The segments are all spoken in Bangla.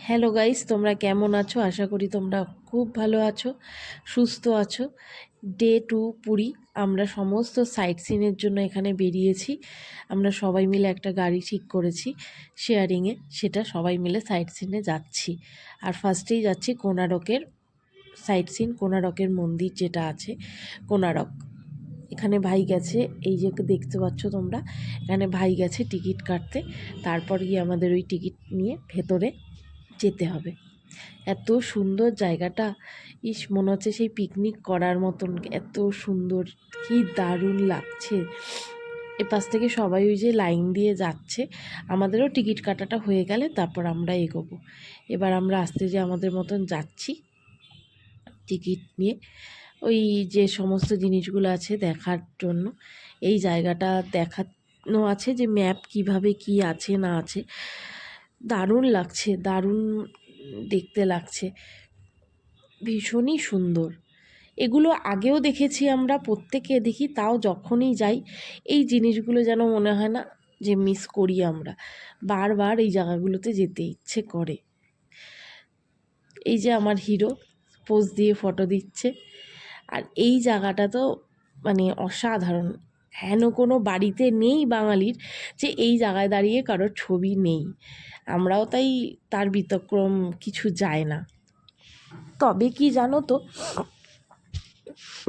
হ্যালো গাইস, তোমরা কেমন আছো? আশা করি তোমরা খুব ভালো আছো, সুস্থ আছো। ডে 2 পুরী। আমরা সমস্ত সাইট সিনের জন্য এখানে বেরিয়েছি। আমরা সবাই মিলে একটা গাড়ি ঠিক করেছি শেয়ারিংয়ে, সেটা সবাই মিলে সাইট সিনে যাচ্ছি। আর ফার্স্টেই যাচ্ছি কোণারকের সাইট সিন, কোণারকের মন্দির যেটা আছে কোণারক। এখানে ভাই গেছে, এই যে দেখতে পাচ্ছ তোমরা, এখানে ভাই গেছে টিকিট কাটতে। তারপর গিয়ে আমাদের ওই টিকিট নিয়ে ভেতরে যেতে হবে। এত সুন্দর জায়গাটা, ইস মনে হচ্ছে সেই পিকনিক করার মতন, এত সুন্দর, কি দারুণ লাগছে। এপাশ থেকে সবাই ওই যে লাইন দিয়ে যাচ্ছে, আমাদেরও টিকিট কাটাটা হয়ে গেলে তারপর আমরা এগোবো। এবার আমরা আস্তে যে আমাদের মতন যাচ্ছি টিকিট নিয়ে, ওই যে সমস্ত জিনিসগুলো আছে দেখার জন্য। এই জায়গাটা দেখানো আছে যে ম্যাপ কিভাবে কি আছে না আছে। দারুণ লাগছে, দারুণ দেখতে লাগছে, ভীষণই সুন্দর। এগুলো আগেও দেখেছি আমরা, প্রত্যেকে দেখি, তাও যখনই যাই এই জিনিসগুলো যেন মনে হয় না যে মিস করি। আমরা বারবার এই জায়গাগুলোতে যেতে ইচ্ছে করে। এই যে আমার হিরো পোজ দিয়ে ফটো দিচ্ছে। আর এই জায়গাটা তো মানে অসাধারণ। হেন কোনো বাড়িতে নেই বাঙালির যে এই জায়গায় দাঁড়িয়ে কারোর ছবি নেই। আমরাও তাই তার ব্যতিক্রম কিছু যায় না। তবে কি জানো তো,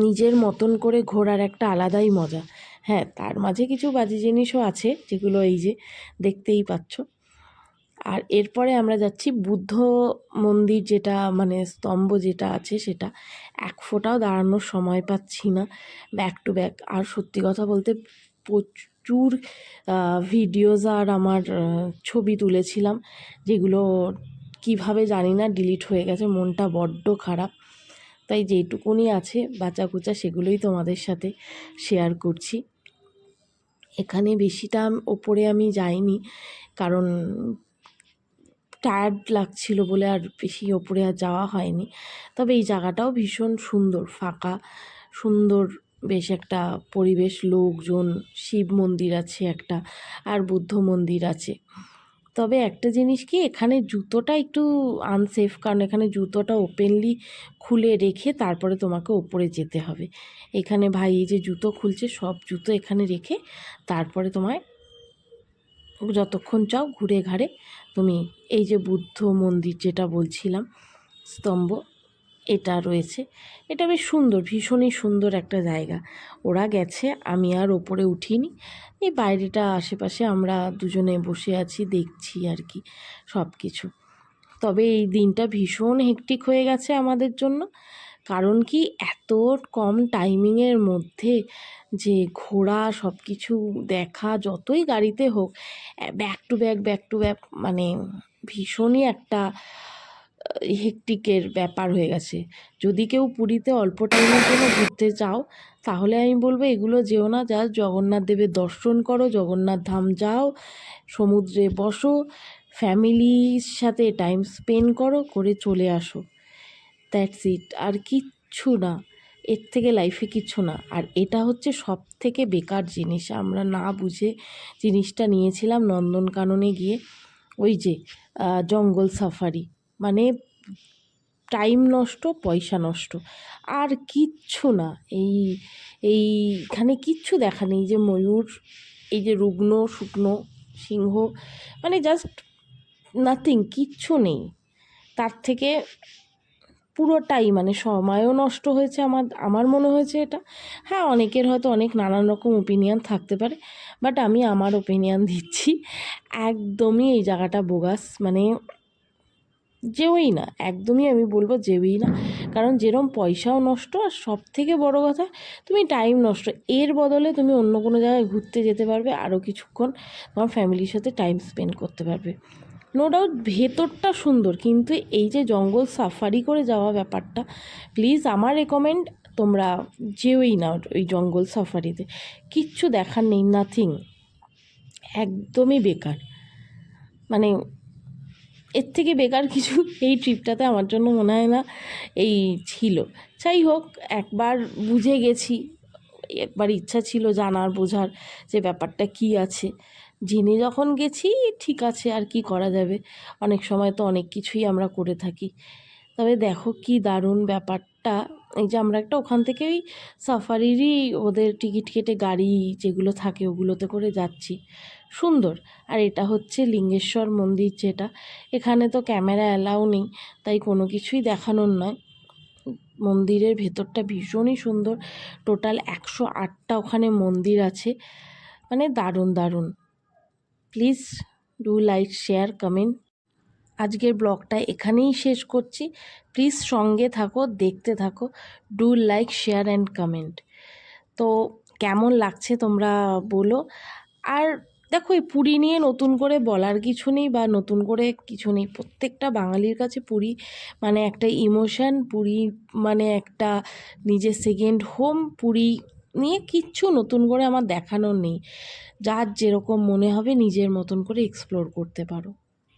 নিজের মতন করে ঘোরার একটা আলাদাই মজা। হ্যাঁ, তার মাঝে কিছু বাজে জিনিসও আছে, যেগুলো এই যে দেখতেই পাচ্ছ। আর এরপরে আমরা যাচ্ছি বুদ্ধ মন্দির, যেটা মানে স্তম্ভ যেটা আছে, সেটা এক ফোঁটাও দাঁড়ানোর সময় পাচ্ছি না, ব্যাক টু ব্যাক। আর সত্যি কথা বলতে প্রচুর ভিডিওস আর আমার ছবি তুলেছিলাম, যেগুলো কিভাবে জানি না ডিলিট হয়ে গেছে। মনটা বড্ড খারাপ। তাই যেটুকুনি আছে বাঁচাকুচা সেগুলোই তোমাদের সাথে শেয়ার করছি। এখানে বেশিটা ওপরে আমি যাইনি, কারণ টায়ার্ড লাগছিল বলে আর বেশি ওপরে আর যাওয়া হয়নি। তবে এই জায়গাটাও ভীষণ সুন্দর, ফাঁকা, সুন্দর বেশ একটা পরিবেশ, লোকজন, শিব মন্দির আছে একটা, আর বুদ্ধ মন্দির আছে। তবে একটা জিনিস কি, এখানে জুতোটা একটু আনসেফ, কারণ এখানে জুতোটা ওপেনলি খুলে রেখে তারপরে তোমাকে ওপরে যেতে হবে। এখানে ভাই এই যে জুতো খুলছে, সব জুতো এখানে রেখে তারপরে তোমায় যতক্ষণ চাও ঘুরে ঘাড়ে তুমি এই যে বুদ্ধ মন্দির যেটা বলছিলাম স্তম্ভ, এটা রয়েছে। এটা বেশ সুন্দর, ভীষণই সুন্দর একটা জায়গা। ওরা গেছে, আমি আর ওপরে উঠিনি। এই বাইরেটা আশেপাশে আমরা দুজনে বসে আছি, দেখছি আর কি সব কিছু। তবে এই দিনটা ভীষণ হেক্টিক হয়ে গেছে আমাদের জন্য। কারণ কি, এত কম টাইমিংয়ের মধ্যে যে ঘোরা, সব কিছু দেখা, যতই গাড়িতে হোক, back to back back to back, মানে ভীষণই একটা হেক্টিকের ব্যাপার হয়ে গেছে। যদি কেউ পুরীতে অল্প টাইমের জন্য ঘুরতে চাও, তাহলে আমি বলবো এগুলো যেও না। জাস্ট জগন্নাথ দেবের দর্শন করো, জগন্নাথ ধাম যাও, সমুদ্রে বসো, ফ্যামিলির সাথে টাইম স্পেন্ড করো, করে চলে আসো। দ্যাটস ইট, আর কিচ্ছু না, এর থেকে লাইফে কিচ্ছু না। আর এটা হচ্ছে সব থেকে বেকার জিনিস, আমরা না বুঝে জিনিসটা নিয়েছিলাম নন্দনকাননে গিয়ে। ওই যে জঙ্গল সাফারি, মানে টাইম নষ্ট, পয়সা নষ্ট, আর কিচ্ছু না। এইখানে কিচ্ছু দেখা নেই, যে ময়ূর, এই যে রুগ্ন শুকনো সিংহ, মানে জাস্ট নাথিং, কিচ্ছু নেই। তার থেকে পুরোটাই মানে সময়ও নষ্ট হয়েছে আমার মনে হয়েছে এটা। হ্যাঁ, অনেকের হয়তো অনেক নানান রকম ওপিনিয়ন থাকতে পারে, বাট আমি আমার ওপিনিয়ন দিচ্ছি। একদমই এই জায়গাটা বোগাস, মানে যেওই না, একদমই আমি বলবো যেওই না। কারণ যেরম পয়সাও নষ্ট, আর সব থেকে বড়ো কথা তুমি টাইম নষ্ট। এর বদলে তুমি অন্য কোনো জায়গায় ঘুরতে যেতে পারবে, আরও কিছুক্ষণ তোমার ফ্যামিলির সাথে টাইম স্পেন্ড করতে পারবে। নো ডাউট ভেতরটা সুন্দর, কিন্তু এই যে জঙ্গল সাফারি করে যাওয়া ব্যাপারটা, প্লিজ আমার রেকমেন্ড, তোমরা যেওই না ওই জঙ্গল সাফারিতে। কিচ্ছু দেখার নেই, নাথিং, একদমই বেকার। মানে এর থেকে বেকার কিছু এই ট্রিপটাতে আমার জন্য মনে হয় না এই ছিল। যাই হোক, একবার বুঝে গেছি, একবার ইচ্ছা ছিল জানার, বোঝার যে ব্যাপারটা কি আছে। জেনে যখন গেছি ঠিক আছে, আর কি করা যাবে, অনেক সময় তো অনেক কিছুই আমরা করে থাকি। তবে দেখো কি দারুণ ব্যাপারটা, এই যে আমরা একটা ওখান থেকে ওই সাফারিরই ওদের টিকিট কেটে গাড়ি যেগুলো থাকে ওগুলোতে করে যাচ্ছি, সুন্দর। আর এটা হচ্ছে লিঙ্গেশ্বর মন্দির, যেটা এখানে তো ক্যামেরা অ্যালাউ নেই, তাই কোনো কিছুই দেখানোর নয়। মন্দিরের ভেতরটা ভীষণই সুন্দর, টোটাল 108টা ওখানে মন্দির আছে, মানে দারুণ দারুণ। Please do like, share, comment. আজকের ব্লগটা এখানেই শেষ করছি। প্লিজ সঙ্গে থাকো, দেখতে থাকো। Do like, share and comment. তো কেমন লাগছে তোমরা বলো। আর দেখো, এই পুরী নিয়ে নতুন করে বলার কিছু নেই বা নতুন করে কিছু নেই, প্রত্যেকটা বাঙালির কাছে পুরী মানে একটা ইমোশন, পুরী মানে একটা নিজের সেকেন্ড হোম। পুরী নিয়ে কিচ্ছু নতুন করে আমার দেখানোর নেই, যার যেরকম মনে হবে নিজের মতন করে এক্সপ্লোর করতে পারো।